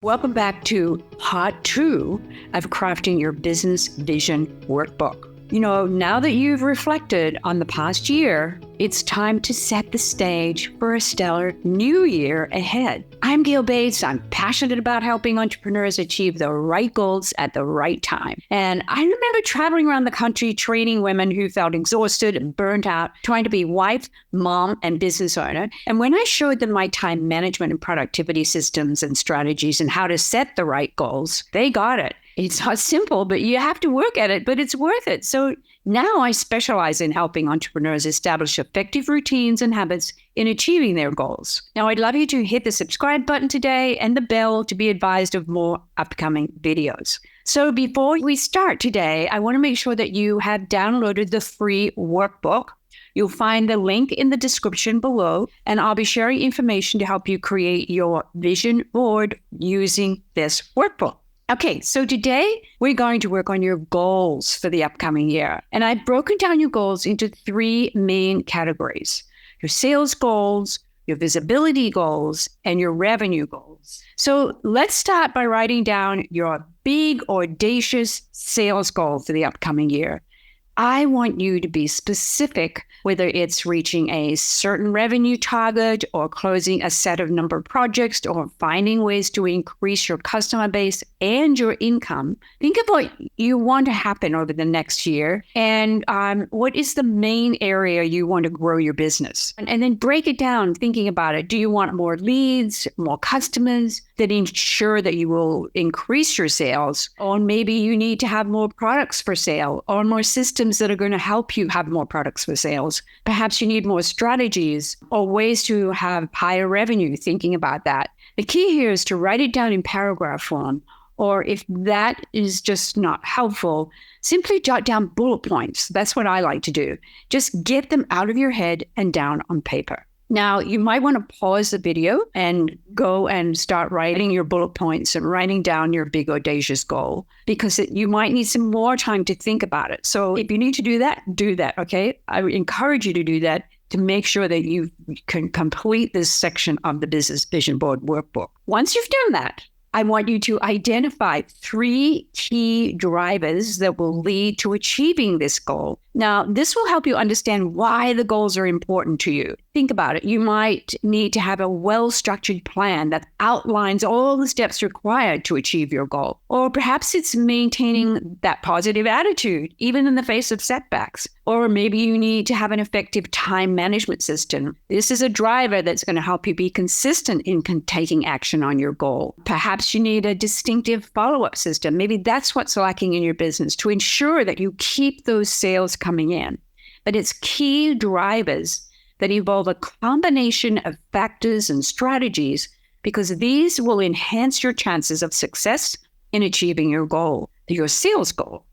Welcome back to part 2 of crafting your business vision workbook. Now that you've reflected on the past year, it's time to set the stage for a stellar new year ahead. I'm Gail Bates. I'm passionate about helping entrepreneurs achieve the right goals at the right time. And I remember traveling around the country training women who felt exhausted and burnt out, trying to be wife, mom, and business owner. And when I showed them my time management and productivity systems and strategies and how to set the right goals, they got it. It's not simple, but you have to work at it, but it's worth it. So now I specialize in helping entrepreneurs establish effective routines and habits in achieving their goals. Now, I'd love you to hit the subscribe button today and the bell to be advised of more upcoming videos. So before we start today, I want to make sure that you have downloaded the free workbook. You'll find the link in the description below, and I'll be sharing information to help you create your vision board using this workbook. Okay, so today we're going to work on your goals for the upcoming year. And I've broken down your goals into 3 main categories: your sales goals, your visibility goals, and your revenue goals. So let's start by writing down your big, audacious sales goal for the upcoming year. I want you to be specific, whether it's reaching a certain revenue target or closing a set of number of projects or finding ways to increase your customer base and your income. Think of what you want to happen over the next year and what is the main area you want to grow your business. And then break it down, thinking about it. Do you want more leads, more customers that ensure that you will increase your sales? Or maybe you need to have more products for sale or more systems that are going to help you have more products for sales. Perhaps you need more strategies or ways to have higher revenue, thinking about that. The key here is to write it down in paragraph form, or if that is just not helpful, simply jot down bullet points. That's what I like to do. Just get them out of your head and down on paper. Now, you might want to pause the video and go and start writing your bullet points and writing down your big audacious goal, because you might need some more time to think about it. So if you need to do that, okay? I encourage you to do that to make sure that you can complete this section of the Business Vision Board workbook. Once you've done that, I want you to identify 3 key drivers that will lead to achieving this goal. Now, this will help you understand why the goals are important to you. Think about it. You might need to have a well-structured plan that outlines all the steps required to achieve your goal. Or perhaps it's maintaining that positive attitude, even in the face of setbacks. Or maybe you need to have an effective time management system. This is a driver that's going to help you be consistent in taking action on your goal. Perhaps you need a distinctive follow-up system. Maybe that's what's lacking in your business to ensure that you keep those sales coming in. But it's key drivers that involve a combination of factors and strategies, because these will enhance your chances of success in achieving your goal, your sales goal.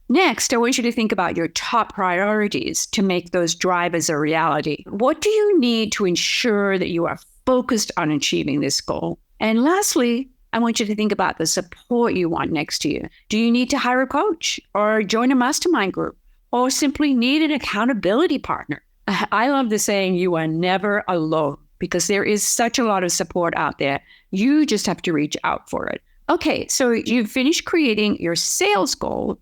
Next, I want you to think about your top priorities to make those drivers a reality. What do you need to ensure that you are focused on achieving this goal? And lastly, I want you to think about the support you want next year. Do you need to hire a coach or join a mastermind group or simply need an accountability partner? I love the saying, you are never alone, because there is such a lot of support out there. You just have to reach out for it. Okay, so you've finished creating your sales goal.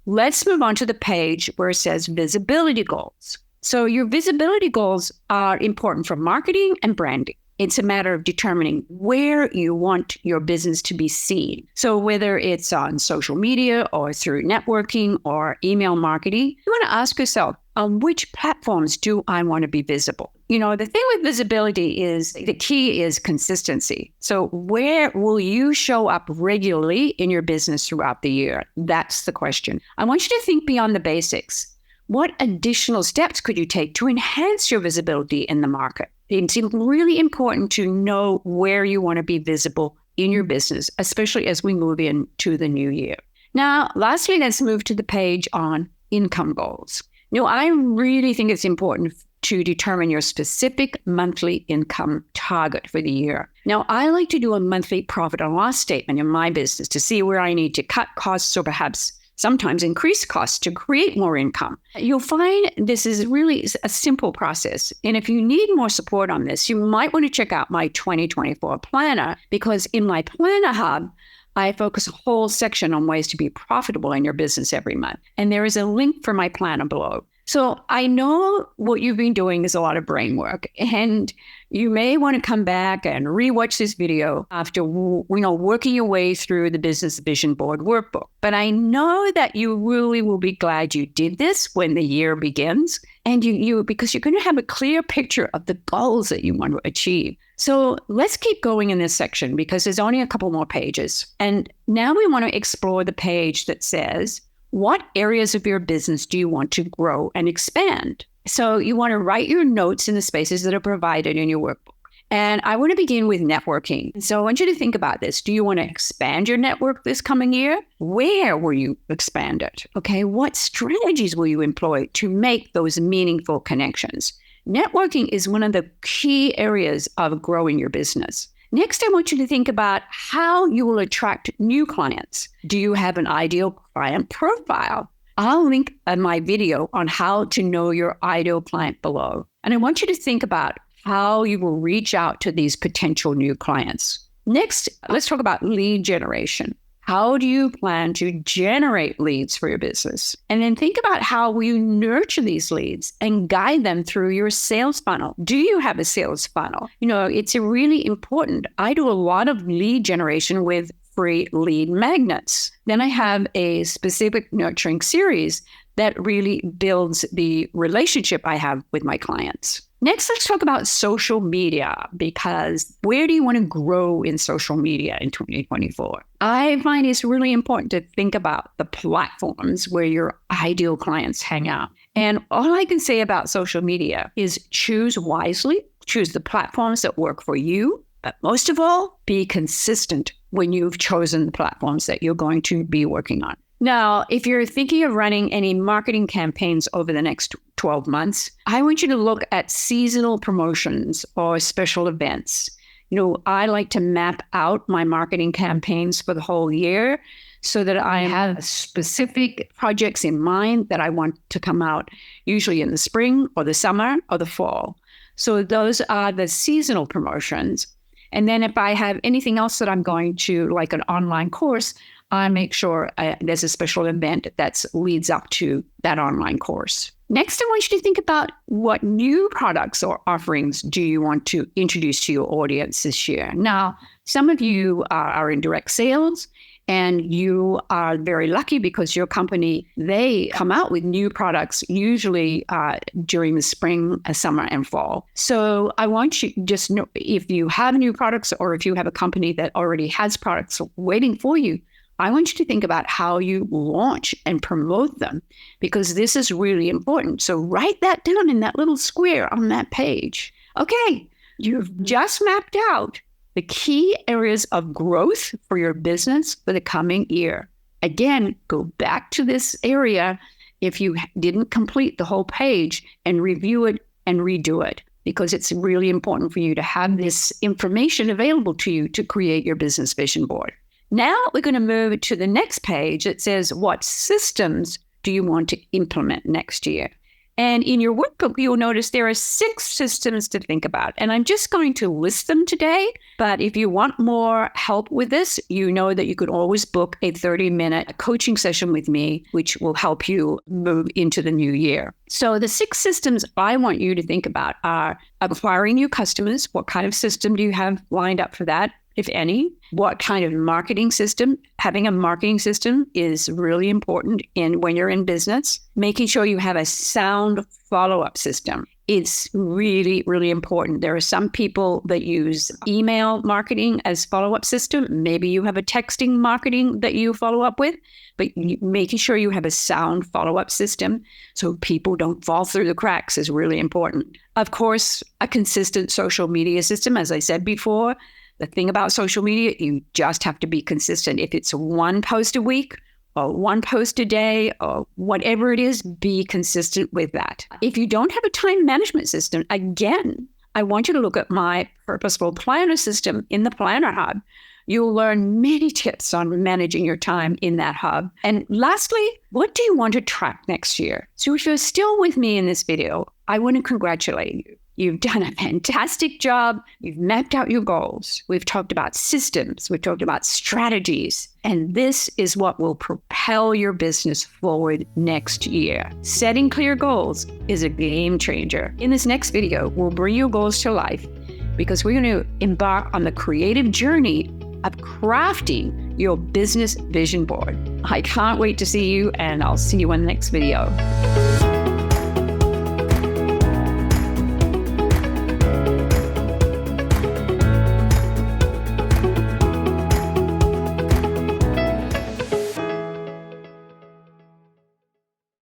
Let's move on to the page where it says visibility goals. So your visibility goals are important for marketing and branding. It's a matter of determining where you want your business to be seen. So whether it's on social media or through networking or email marketing, you want to ask yourself, on which platforms do I want to be visible? The thing with visibility is the key is consistency. So where will you show up regularly in your business throughout the year? That's the question. I want you to think beyond the basics. What additional steps could you take to enhance your visibility in the market? It's really important to know where you want to be visible in your business, especially as we move into the new year. Now, lastly, let's move to the page on income goals. I really think it's important to determine your specific monthly income target for the year. Now, I like to do a monthly profit and loss statement in my business to see where I need to cut costs or perhaps sometimes increase costs to create more income. You'll find this is really a simple process. And if you need more support on this, you might want to check out my 2024 planner, because in my Planner Hub, I focus a whole section on ways to be profitable in your business every month. And there is a link for my planner below. So I know what you've been doing is a lot of brain work, and you may want to come back and rewatch this video after, working your way through the Business Vision Board workbook. But I know that you really will be glad you did this when the year begins, and because you're going to have a clear picture of the goals that you want to achieve. So let's keep going in this section, because there's only a couple more pages. And now we want to explore the page that says, what areas of your business do you want to grow and expand? So you want to write your notes in the spaces that are provided in your workbook. And I want to begin with networking. So I want you to think about this. Do you want to expand your network this coming year? Where will you expand it? Okay, what strategies will you employ to make those meaningful connections? Networking is one of the key areas of growing your business. Next, I want you to think about how you will attract new clients. Do you have an ideal client profile? I'll link my video on how to know your ideal client below. And I want you to think about how you will reach out to these potential new clients. Next, let's talk about lead generation. How do you plan to generate leads for your business? And then think about how will you nurture these leads and guide them through your sales funnel. Do you have a sales funnel? It's really important. I do a lot of lead generation with free lead magnets. Then I have a specific nurturing series that really builds the relationship I have with my clients. Next, let's talk about social media, because where do you want to grow in social media in 2024? I find it's really important to think about the platforms where your ideal clients hang out. And all I can say about social media is choose wisely, choose the platforms that work for you, but most of all, be consistent when you've chosen the platforms that you're going to be working on. Now, if you're thinking of running any marketing campaigns over the next 12 months, I want you to look at seasonal promotions or special events. I like to map out my marketing campaigns for the whole year so that I have specific projects in mind that I want to come out, usually in the spring or the summer or the fall. So those are the seasonal promotions. And then if I have anything else that I'm going to, like an online course, I make sure there's a special event that leads up to that online course. Next, I want you to think about what new products or offerings do you want to introduce to your audience this year. Now, some of you are in direct sales, and you are very lucky because your company, they come out with new products usually during the spring, summer, and fall. So I want you to just know if you have new products or if you have a company that already has products waiting for you, I want you to think about how you launch and promote them, because this is really important. So write that down in that little square on that page. Okay, you've just mapped out the key areas of growth for your business for the coming year. Again, go back to this area if you didn't complete the whole page and review it and redo it, because it's really important for you to have this information available to you to create your business vision board. Now we're going to move to the next page that says, what systems do you want to implement next year? And in your workbook, you'll notice there are 6 systems to think about. And I'm just going to list them today. But if you want more help with this, you know that you could always book a 30-minute coaching session with me, which will help you move into the new year. So the 6 systems I want you to think about are acquiring new customers. What kind of system do you have lined up for that, if any? What kind of marketing system? Having a marketing system is really important when you're in business. Making sure you have a sound follow-up system. It's really, really important. There are some people that use email marketing as follow-up system. Maybe you have a texting marketing that you follow up with, but making sure you have a sound follow-up system so people don't fall through the cracks is really important. Of course, a consistent social media system, as I said before. The thing about social media, you just have to be consistent. If it's 1 post a week or 1 post a day or whatever it is, be consistent with that. If you don't have a time management system, again, I want you to look at my purposeful planner system in the Planner Hub. You'll learn many tips on managing your time in that hub. And lastly, what do you want to track next year? So if you're still with me in this video, I want to congratulate you. You've done a fantastic job. You've mapped out your goals. We've talked about systems. We've talked about strategies. And this is what will propel your business forward next year. Setting clear goals is a game changer. In this next video, we'll bring your goals to life because we're going to embark on the creative journey of crafting your business vision board. I can't wait to see you, and I'll see you in the next video.